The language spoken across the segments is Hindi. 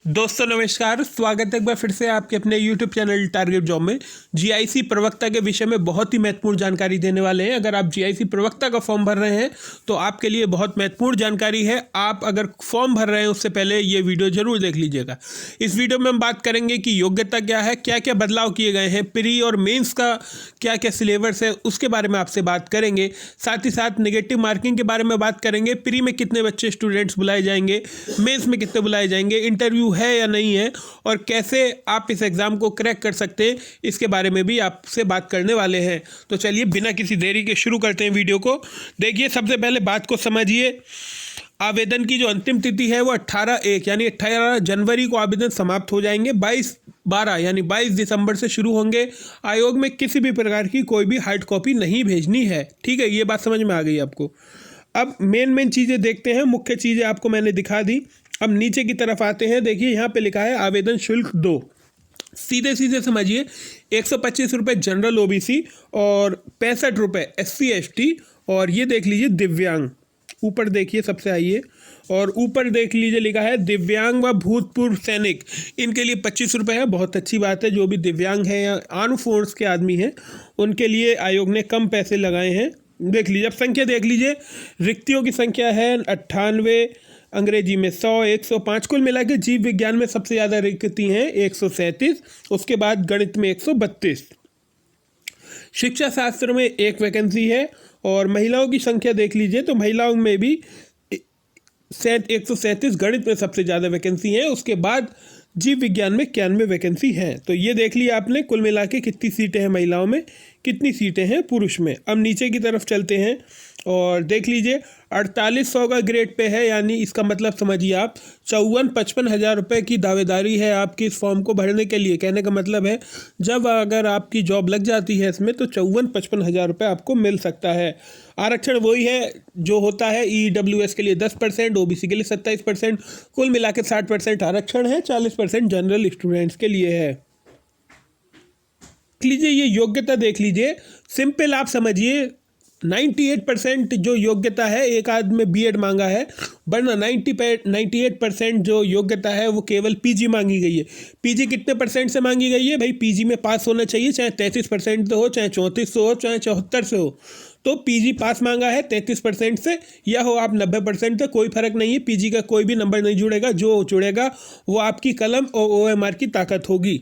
दोस्तों नमस्कार, स्वागत है एक बार फिर से आपके अपने YouTube चैनल टारगेट जॉब में। जीआईसी प्रवक्ता के विषय में बहुत ही महत्वपूर्ण जानकारी देने वाले हैं। अगर आप जीआईसी प्रवक्ता का फॉर्म भर रहे हैं तो आपके लिए बहुत महत्वपूर्ण जानकारी है। आप अगर फॉर्म भर रहे हैं उससे पहले ये वीडियो जरूर देख लीजिएगा। इस वीडियो में हम बात करेंगे कि योग्यता क्या है, क्या क्या बदलाव किए गए हैं, प्री और मेन्स का क्या क्या सिलेबस है, उसके बारे में आपसे बात करेंगे। साथ ही साथ नेगेटिव मार्किंग के बारे में बात करेंगे। प्री में कितने बच्चे स्टूडेंट्स बुलाए जाएंगे, मेन्स में कितने बुलाए जाएंगे, इंटरव्यू है या नहीं है, और कैसे आप इस एग्ज़ाम को क्रैक कर सकते हैं, इसके बारे में भी आपसे बात करने वाले हैं। तो चलिए बिना किसी देरी के शुरू करते हैं वीडियो को। देखिए, सबसे पहले बात को समझिए। आवेदन की जो अंतिम तिथि है वो 18/1 यानी 18 जनवरी को आवेदन समाप्त हो जाएंगे। 22/12 यानी 22 दिसंबर से शुरू होंगे। आयोग में किसी भी प्रकार की कोई भी हार्ड कॉपी नहीं भेजनी है। ठीक है, ये बात समझ में आ गई आपको। अब मेन चीज़ें देखते हैं। मुख्य चीज़ें आपको मैंने दिखा दी। अब नीचे की तरफ आते हैं। देखिए, यहाँ पे लिखा है आवेदन शुल्क 2। सीधे सीधे समझिए, 125 रुपये जनरल ओबीसी और 65 रुपये SC ST, और ये देख लीजिए दिव्यांग। ऊपर देखिए, सबसे आइए और ऊपर देख लीजिए, लिखा है दिव्यांग व भूतपूर्व सैनिक, इनके लिए 25 रुपये है। बहुत अच्छी बात है। जो भी दिव्यांग हैं या आर्म फोर्स के आदमी हैं उनके लिए आयोग ने कम पैसे लगाए हैं। देख लीजिए, अब संख्या देख लीजिए। रिक्तियों की संख्या है 98, अंग्रेजी में 100, 105, कुल मिला के जीव विज्ञान में सबसे ज़्यादा रिक्ति हैं 137, उसके बाद गणित में 132। शिक्षा शास्त्र में 1 वैकेंसी है। और महिलाओं की संख्या देख लीजिए तो महिलाओं में भी 137, गणित में सबसे ज़्यादा वैकेंसी है। उसके बाद जीव विज्ञान में 91 वैकेंसी हैं। तो ये देख लिया आपने कुल मिला के कितनी सीटें हैं महिलाओं में, कितनी सीटें हैं पुरुष में। अब नीचे की तरफ चलते हैं और देख लीजिए, 4800 का ग्रेड पे है, यानी इसका मतलब समझिए आप 54-55 हज़ार रुपये की दावेदारी है आपकी इस फॉर्म को भरने के लिए। कहने का मतलब है, जब अगर आपकी जॉब लग जाती है इसमें तो 54-55 हज़ार रुपये आपको मिल सकता है। आरक्षण वही है जो होता है EWS के लिए 10%, OBC के लिए 27%, कुल मिला के 60% आरक्षण है, 40% जनरल स्टूडेंट्स के लिए है। देख लीजिए, ये योग्यता देख लीजिए, सिंपल आप समझिए। 98% जो योग्यता है, एक आदमी में B.Ed मांगा है, वरना 98% जो योग्यता है वो केवल PG मांगी गई है। PG कितने परसेंट से मांगी गई है भाई? PG में पास होना चाहिए, चाहे 33% से हो, चाहे 34 से हो, चाहे 74 से हो। तो PG पास मांगा है 33% से, या हो आप 90% से, कोई फर्क नहीं है। PG का कोई भी नंबर नहीं जुड़ेगा, जो जुड़ेगा वो आपकी कलम और OMR की ताकत होगी।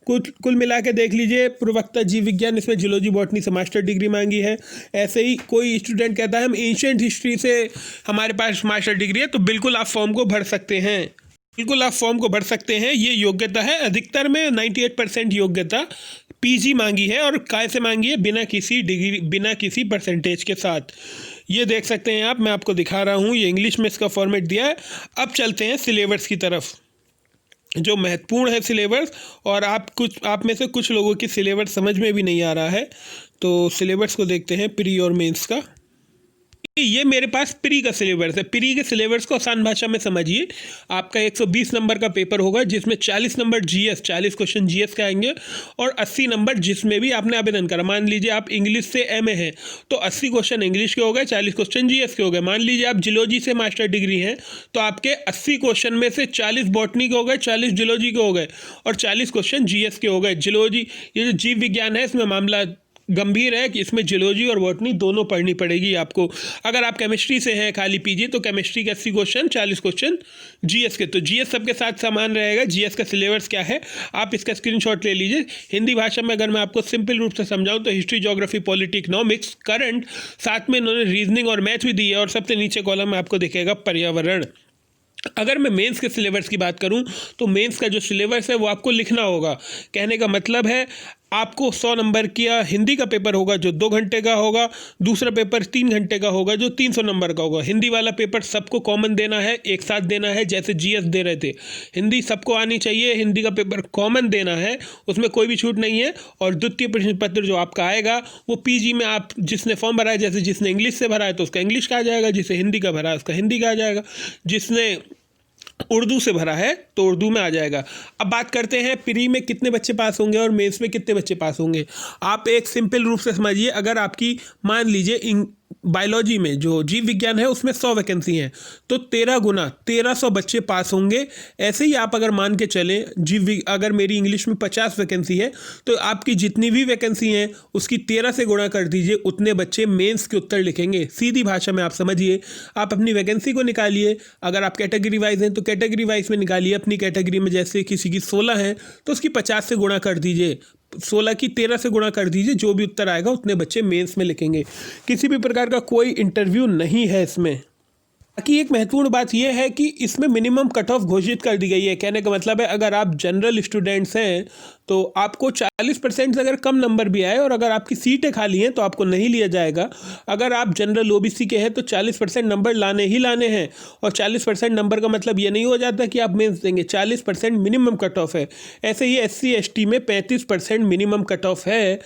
कुल मिला के देख लीजिए, प्रवक्ता जीव विज्ञान, इसमें जियोलॉजी बॉटनी से मास्टर डिग्री मांगी है। ऐसे ही कोई स्टूडेंट कहता है हम एंशिएंट हिस्ट्री से हमारे पास मास्टर डिग्री है, तो बिल्कुल आप फॉर्म को भर सकते हैं। बिल्कुल आप फॉर्म को भर सकते हैं। ये योग्यता है। अधिकतर में 98% योग्यता PG मांगी है, और काय से मांगी है? बिना किसी डिग्री, बिना किसी परसेंटेज के साथ। ये देख सकते हैं आप, मैं आपको दिखा रहा हूँ, ये इंग्लिश में इसका फॉर्मेट दिया है। अब चलते हैं सिलेबस की तरफ, जो महत्वपूर्ण है सिलेबस। और आप में से कुछ लोगों की सिलेबस समझ में भी नहीं आ रहा है, तो सिलेबस को देखते हैं प्री और मेंस का। ये मेरे पास प्री का सिलेबस है। प्री के सिलेबस को आसान भाषा में समझिए। आपका 120 नंबर का पेपर होगा, जिसमें 40 नंबर GS, 40 क्वेश्चन GS के आएंगे, और 80 नंबर जिसमें भी आपने आवेदन करा। मान लीजिए आप इंग्लिश से MA हैं तो 80 क्वेश्चन इंग्लिश के हो गए, 40 क्वेश्चन GS के हो गए। मान लीजिए आप जियोलॉजी से मास्टर डिग्री हैं तो आपके 80 क्वेश्चन में से 40 बॉटनी के हो गए, 40 जियोलॉजी के हो गए, और 40 क्वेश्चन GS के हो गए। जियोलॉजी, ये जो जीव विज्ञान है, इसमें मामला गंभीर है कि इसमें जियोलॉजी और बॉटनी दोनों पढ़नी पड़ेगी आपको। अगर आप केमिस्ट्री से हैं खाली PG, तो केमिस्ट्री के 80 क्वेश्चन, 40 क्वेश्चन GS के। तो GS सबके साथ समान रहेगा। GS का सिलेबस क्या है, आप इसका स्क्रीनशॉट ले लीजिए। हिंदी भाषा में अगर मैं आपको सिंपल रूप से समझाऊं तो history, geography, polity, economics, current, साथ में इन्होंने रीजनिंग और मैथ भी दी है, और सबसे नीचे कॉलम में आपको दिखेगा पर्यावरण। अगर मैं मेंस के सिलेबस की बात करूं तो मेंस का जो सिलेबस है वो आपको लिखना होगा। कहने का मतलब है, आपको 100 नंबर का हिंदी का पेपर होगा जो 2 घंटे का होगा, दूसरा पेपर 3 घंटे का होगा जो 300 नंबर का होगा। हिंदी वाला पेपर सबको कॉमन देना है, एक साथ देना है, जैसे GS दे रहे थे। हिंदी सबको आनी चाहिए, हिंदी का पेपर कॉमन देना है, उसमें कोई भी छूट नहीं है। और द्वितीय प्रश्न पत्र जो आपका आएगा वो PG में आप जिसने फॉर्म भरा है, जैसे जिसने इंग्लिश से भरा है तो उसका इंग्लिश का आ जाएगा, जिसे हिंदी का भरा है उसका हिंदी का आ जाएगा, जिसने उर्दू से भरा है तो उर्दू में आ जाएगा। अब बात करते हैं प्री में कितने बच्चे पास होंगे और मेंस में कितने बच्चे पास होंगे। आप एक सिंपल रूप से समझिए, अगर आपकी मान लीजिए बायोलॉजी में जो जीव विज्ञान है उसमें 100 वैकेंसी हैं, तो 13 गुना 1300 बच्चे पास होंगे। ऐसे ही आप अगर मान के चलें अगर मेरी इंग्लिश में 50 वैकेंसी है तो आपकी जितनी भी वैकेंसी हैं उसकी 13 से गुणा कर दीजिए, उतने बच्चे मेंस के उत्तर लिखेंगे। सीधी भाषा में आप समझिए, आप अपनी वैकेंसी को निकालिए, अगर आप कैटेगरी वाइज हैं तो कैटेगरी वाइज में निकालिए। अपनी कैटेगरी में जैसे किसी की 16 है तो उसकी 50 से गुणा कर दीजिए, 16 की 13 से गुणा कर दीजिए, जो भी उत्तर आएगा उतने बच्चे मेंस में लिखेंगे। किसी भी प्रकार का कोई इंटरव्यू नहीं है इसमें। बाकी एक महत्वपूर्ण बात यह है कि इसमें मिनिमम कट ऑफ घोषित कर दी गई है। कहने का मतलब है अगर आप जनरल स्टूडेंट्स हैं तो आपको 40% से अगर कम नंबर भी आए और अगर आपकी सीटें खाली हैं तो आपको नहीं लिया जाएगा। अगर आप जनरल ओबीसी के हैं तो 40% नंबर लाने ही लाने हैं, और 40% नंबर का मतलब ये नहीं हो जाता कि आप मेंस देंगे। 40% मिनिमम कट ऑफ है। ऐसे ही SC ST में 35% मिनिमम कट ऑफ है।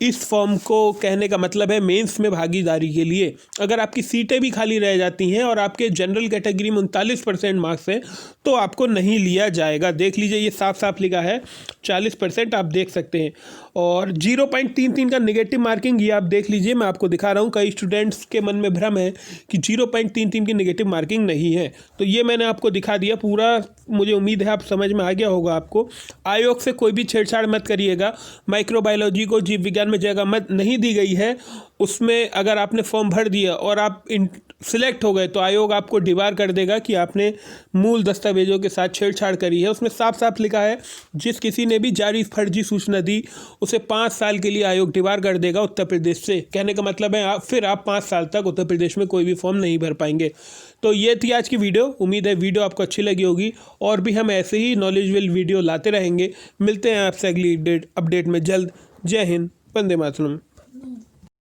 इस फॉर्म को कहने का मतलब है मेंस में भागीदारी के लिए। अगर आपकी सीटें भी खाली रह जाती हैं और आपके जनरल कैटेगरी में 39% मार्क्स हैं तो आपको नहीं लिया जाएगा। देख लीजिए, ये साफ साफ लिखा है 40% आप देख सकते हैं। और 0.33 का नेगेटिव मार्किंग ये आप देख लीजिए, मैं आपको दिखा रहा हूँ। कई स्टूडेंट्स के मन में भ्रम है कि 0.33 की नेगेटिव मार्किंग नहीं है, तो ये मैंने आपको दिखा दिया पूरा। मुझे उम्मीद है आप समझ में आ गया होगा आपको। आयोग से कोई भी छेड़छाड़ मत करिएगा। माइक्रोबायोलॉजी को जीव विज्ञान में जगह मत नहीं दी गई है, उसमें अगर आपने फॉर्म भर दिया और आप सिलेक्ट हो गए तो आयोग आपको डिबार कर देगा कि आपने मूल दस्तावेजों के साथ छेड़छाड़ करी है। उसमें साफ साफ लिखा है जिस किसी ने भी जारी फर्जी सूचना दी उसे 5 साल के लिए आयोग डिबार कर देगा उत्तर प्रदेश से। कहने का मतलब है फिर आप 5 साल तक उत्तर प्रदेश में कोई भी फॉर्म नहीं भर पाएंगे। तो ये थी आज की वीडियो। उम्मीद है वीडियो आपको अच्छी लगी होगी, और भी हम ऐसे ही नॉलेजेबल वीडियो लाते रहेंगे। मिलते हैं आपसे अगली अपडेट में जल्द। जय हिंद, वंदे मातरम।